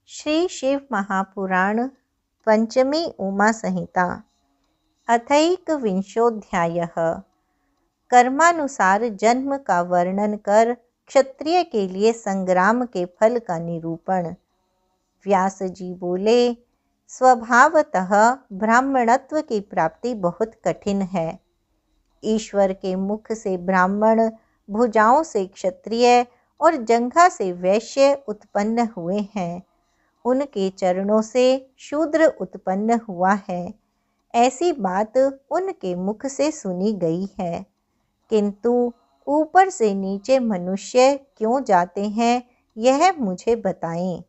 श्री शिव महापुराण पंचमी उमा संहिता अथैकविंशोऽध्यायः। कर्मानुसार जन्म का वर्णन कर क्षत्रिय के लिए संग्राम के फल का निरूपण। व्यास जी बोले, स्वभावतः ब्राह्मणत्व की प्राप्ति बहुत कठिन है। ईश्वर के मुख से ब्राह्मण, भुजाओं से क्षत्रिय और जंघा से वैश्य उत्पन्न हुए हैं। उनके चरणों से शूद्र उत्पन्न हुआ है। ऐसी बात उनके मुख से सुनी गई है। किंतु ऊपर से नीचे मनुष्य क्यों जाते हैं, यह मुझे बताएं।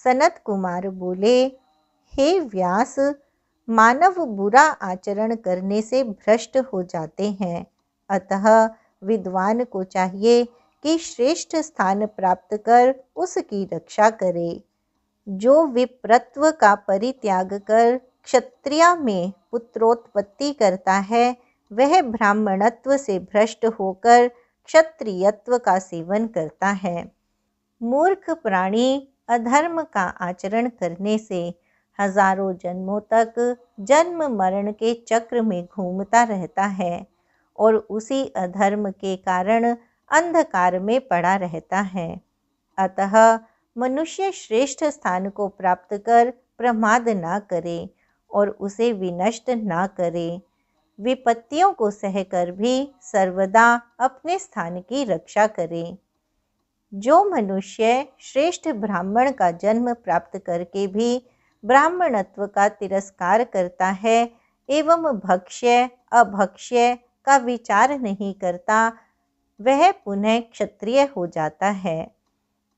सनत कुमार बोले, हे व्यास, मानव बुरा आचरण करने से भ्रष्ट हो जाते हैं। अतः विद्वान को चाहिए कि श्रेष्ठ स्थान प्राप्त कर उसकी रक्षा करे। जो विप्रत्व का परित्याग कर क्षत्रिय में पुत्रोत्पत्ति करता है, वह ब्राह्मणत्व से भ्रष्ट होकर क्षत्रियत्व का सेवन करता है। मूर्ख प्राणी अधर्म का आचरण करने से हजारों जन्मों तक जन्म मरण के चक्र में घूमता रहता है और उसी अधर्म के कारण अंधकार में पड़ा रहता है। अतः मनुष्य श्रेष्ठ स्थान को प्राप्त कर प्रमाद ना करे और उसे विनष्ट ना करे। विपत्तियों को सहकर भी सर्वदा अपने स्थान की रक्षा करे। जो मनुष्य श्रेष्ठ ब्राह्मण का जन्म प्राप्त करके भी ब्राह्मणत्व का तिरस्कार करता है एवं भक्ष्य अभक्ष्य का विचार नहीं करता, वह पुनः क्षत्रिय हो जाता है।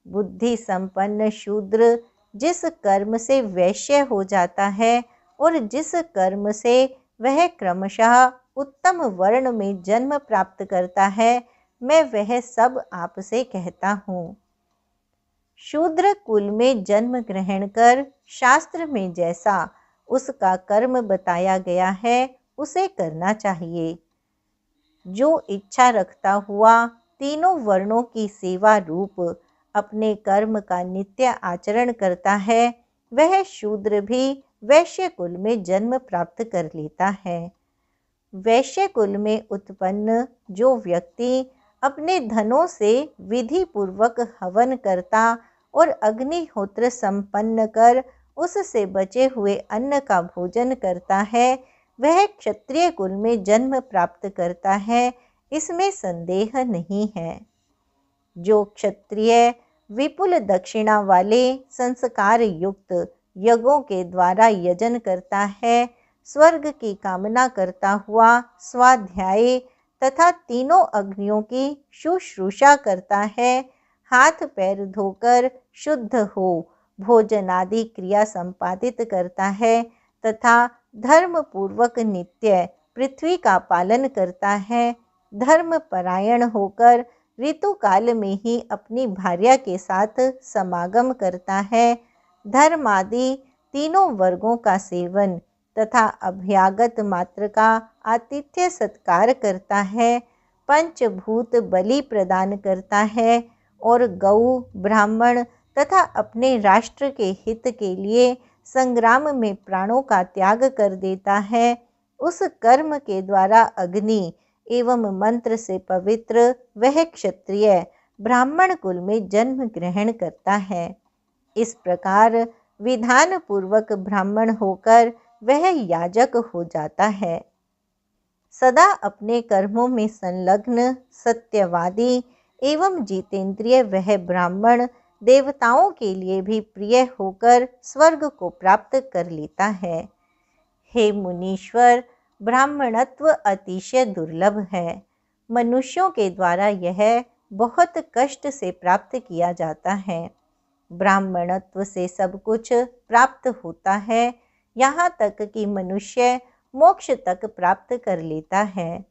बुद्धि संपन्न शूद्र जिस कर्म से वैश्य हो जाता है और जिस कर्म से वह क्रमशः उत्तम वर्ण में जन्म प्राप्त करता है, मैं वह सब आपसे कहता हूँ। शूद्र कुल में जन्म ग्रहण कर शास्त्र में जैसा उसका कर्म बताया गया है, उसे करना चाहिए। जो इच्छा रखता हुआ तीनों वर्णों की सेवा रूप अपने कर्म का नित्य आचरण करता है, वह शूद्र भी वैश्य कुल में जन्म प्राप्त कर लेता है। वैश्य कुल में उत्पन्न जो व्यक्ति अपने धनों से विधि पूर्वक हवन करता और अग्निहोत्र संपन्न कर उससे बचे हुए अन्न का भोजन करता है, वह क्षत्रिय कुल में जन्म प्राप्त करता है, इसमें संदेह नहीं है। जो क्षत्रिय विपुल दक्षिणा वाले संस्कार युक्त यज्ञों के द्वारा यजन करता है, स्वर्ग की कामना करता हुआ स्वाध्याय तथा तीनों अग्नियों की शुश्रूषा करता है, हाथ पैर धोकर शुद्ध हो भोजन आदि क्रिया संपादित करता है तथा धर्म पूर्वक नित्य पृथ्वी का पालन करता है, धर्म परायण होकर ऋतु काल में ही अपनी भार्या के साथ समागम करता है, धर्म आदि तीनों वर्गों का सेवन तथा अभ्यागत मात्र का आतिथ्य सत्कार करता है, पंचभूत बलि प्रदान करता है और गौ, ब्राह्मण तथा अपने राष्ट्र के हित के लिए संग्राम में प्राणों का त्याग कर देता है, उस कर्म के द्वारा अग्नि एवं मंत्र से पवित्र वह क्षत्रिय ब्राह्मण कुल में जन्म ग्रहण करता है। इस प्रकार विधान पूर्वक ब्राह्मण होकर वह याजक हो जाता है। सदा अपने कर्मों में संलग्न सत्यवादी एवं जितेंद्रिय वह ब्राह्मण देवताओं के लिए भी प्रिय होकर स्वर्ग को प्राप्त कर लेता है। हे मुनीश्वर, ब्राह्मणत्व अतिशय दुर्लभ है। मनुष्यों के द्वारा यह बहुत कष्ट से प्राप्त किया जाता है। ब्राह्मणत्व से सब कुछ प्राप्त होता है, यहाँ तक कि मनुष्य मोक्ष तक प्राप्त कर लेता है।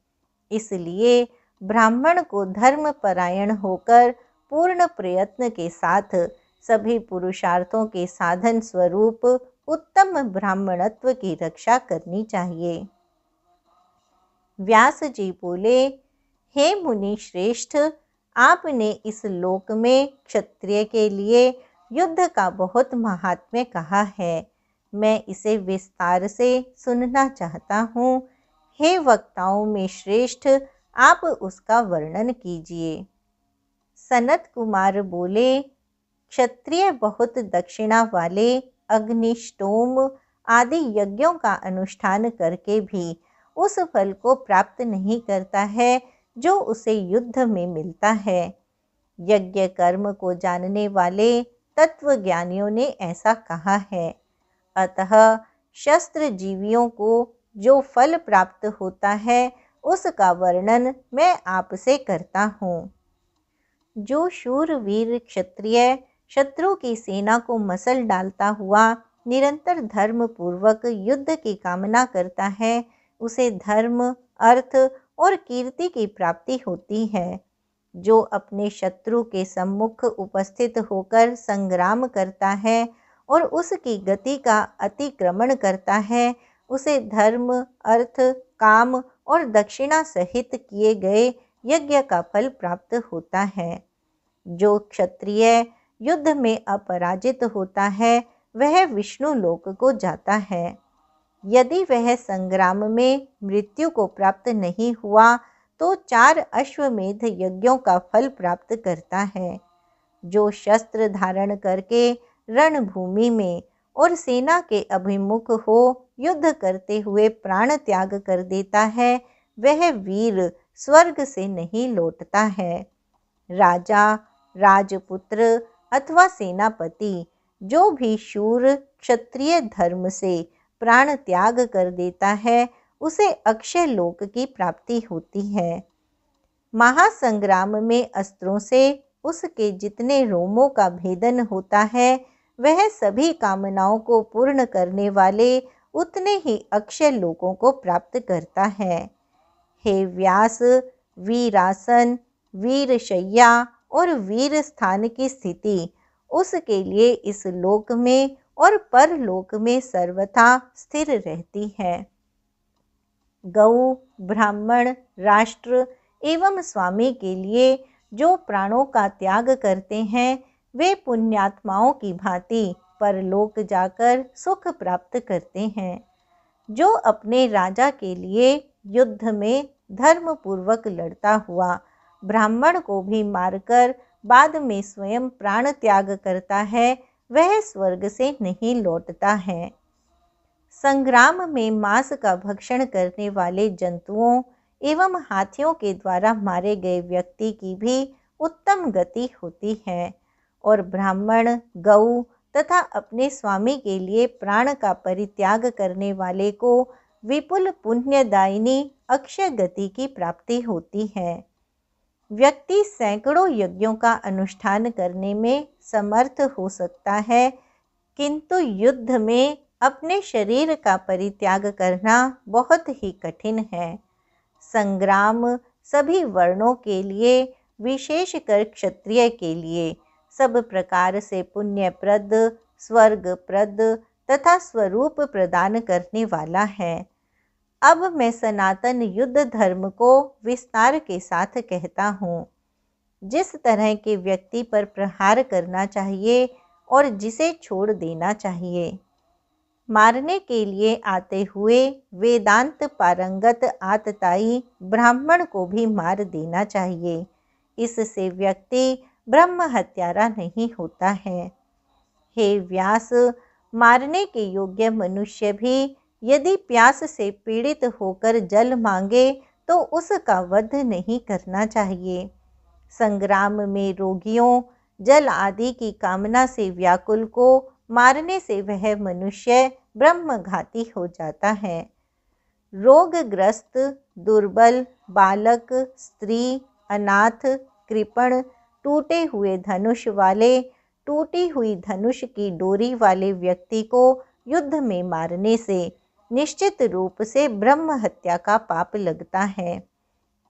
इसलिए ब्राह्मण को धर्म परायण होकर पूर्ण प्रयत्न के साथ सभी पुरुषार्थों के साधन स्वरूप उत्तम ब्राह्मणत्व की रक्षा करनी चाहिए। व्यास जी बोले, हे मुनि श्रेष्ठ, आपने इस लोक में क्षत्रिय के लिए युद्ध का बहुत महात्म्य कहा है। मैं इसे विस्तार से सुनना चाहता हूँ। हे वक्ताओं में श्रेष्ठ, आप उसका वर्णन कीजिए। सनत कुमार बोले, क्षत्रिय बहुत दक्षिणा वाले अग्निष्टोम आदि यज्ञों का अनुष्ठान करके भी उस फल को प्राप्त नहीं करता है जो उसे युद्ध में मिलता है। यज्ञ कर्म को जानने वाले तत्वज्ञानियों ने ऐसा कहा है। अतः शस्त्र जीवियों को जो फल प्राप्त होता है उसका वर्णन मैं आपसे करता हूँ। जो शूरवीर क्षत्रिय शत्रु की सेना को मसल डालता हुआ निरंतर धर्म पूर्वक युद्ध की कामना करता है, उसे धर्म, अर्थ और कीर्ति की प्राप्ति होती है। जो अपने शत्रु के सम्मुख उपस्थित होकर संग्राम करता है और उसकी गति का अतिक्रमण करता है, उसे धर्म, अर्थ, काम और दक्षिणा सहित किए गए यज्ञ का फल प्राप्त होता है। जो क्षत्रिय युद्ध में अपराजित होता है वह विष्णु लोक को जाता है। यदि वह संग्राम में मृत्यु को प्राप्त नहीं हुआ तो 4 अश्वमेध यज्ञों का फल प्राप्त करता है। जो शस्त्र धारण करके रणभूमि में और सेना के अभिमुख हो युद्ध करते हुए प्राण त्याग कर देता है, वह वीर स्वर्ग से नहीं लौटता है। राजा, राजपुत्र अथवा सेनापति जो भी शूर क्षत्रिय धर्म से प्राण त्याग कर देता है, उसे अक्षय लोक की प्राप्ति होती है। महासंग्राम में अस्त्रों से उसके जितने रोमों का भेदन होता है, वह सभी कामनाओं को पूर्ण करने वाले उतने ही अक्षय लोकों को प्राप्त करता है। हे व्यास, वीरासन, वीरशय्या और वीर स्थान की स्थिति उसके लिए इस लोक में और परलोक में सर्वथा स्थिर रहती है। गौ, ब्राह्मण, राष्ट्र एवं स्वामी के लिए जो प्राणों का त्याग करते हैं, वे पुण्यात्माओं की भांति परलोक जाकर सुख प्राप्त करते हैं। जो अपने राजा के लिए युद्ध में धर्म पूर्वक लड़ता हुआ ब्राह्मण को भी मारकर बाद में स्वयं प्राण त्याग करता है, वह स्वर्ग से नहीं लौटता है। संग्राम में मांस का भक्षण करने वाले जंतुओं एवं हाथियों के द्वारा मारे गए व्यक्ति की भी उत्तम गति होती है, और ब्राह्मण, गौ तथा अपने स्वामी के लिए प्राण का परित्याग करने वाले को विपुल पुण्यदायिनी अक्षय गति की प्राप्ति होती है। व्यक्ति सैकड़ों यज्ञों का अनुष्ठान करने में समर्थ हो सकता है, किंतु युद्ध में अपने शरीर का परित्याग करना बहुत ही कठिन है। संग्राम सभी वर्णों के लिए, विशेषकर क्षत्रिय के लिए, सब प्रकार से पुण्यप्रद, स्वर्गप्रद तथा स्वरूप प्रदान करने वाला है। अब मैं सनातन युद्ध धर्म को विस्तार के साथ कहता हूँ। जिस तरह के व्यक्ति पर प्रहार करना चाहिए और जिसे छोड़ देना चाहिए। मारने के लिए आते हुए वेदांत पारंगत आतताई ब्राह्मण को भी मार देना चाहिए। इससे व्यक्ति ब्रह्म हत्यारा नहीं होता है। हे व्यास, मारने के योग्य मनुष्य भी यदि प्यास से पीड़ित होकर जल मांगे तो उसका वध नहीं करना चाहिए। संग्राम में रोगियों, जल आदि की कामना से व्याकुल को मारने से वह मनुष्य ब्रह्मघाती हो जाता है। रोगग्रस्त, दुर्बल, बालक, स्त्री, अनाथ, कृपण, टूटे हुए धनुष वाले, टूटी हुई धनुष की डोरी वाले व्यक्ति को युद्ध में मारने से निश्चित रूप से ब्रह्म हत्या का पाप लगता है।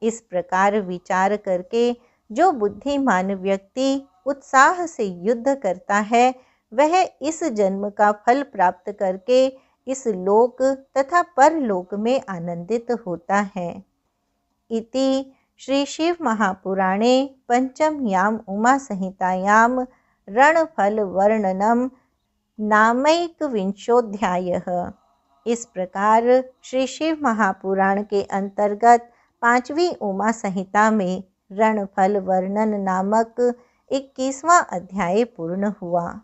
इस प्रकार विचार करके जो बुद्धिमान व्यक्ति उत्साह से युद्ध करता है, वह इस जन्म का फल प्राप्त करके इस लोक तथा परलोक में आनंदित होता है। इति श्री शिव महापुराणे पंचम्याम उमा संहितायाम रणफल वर्णनम नामैकविंशोऽध्यायः। इस प्रकार श्री शिव महापुराण के अंतर्गत 5वीं उमा संहिता में रणफल वर्णन नामक 21वां अध्याय पूर्ण हुआ।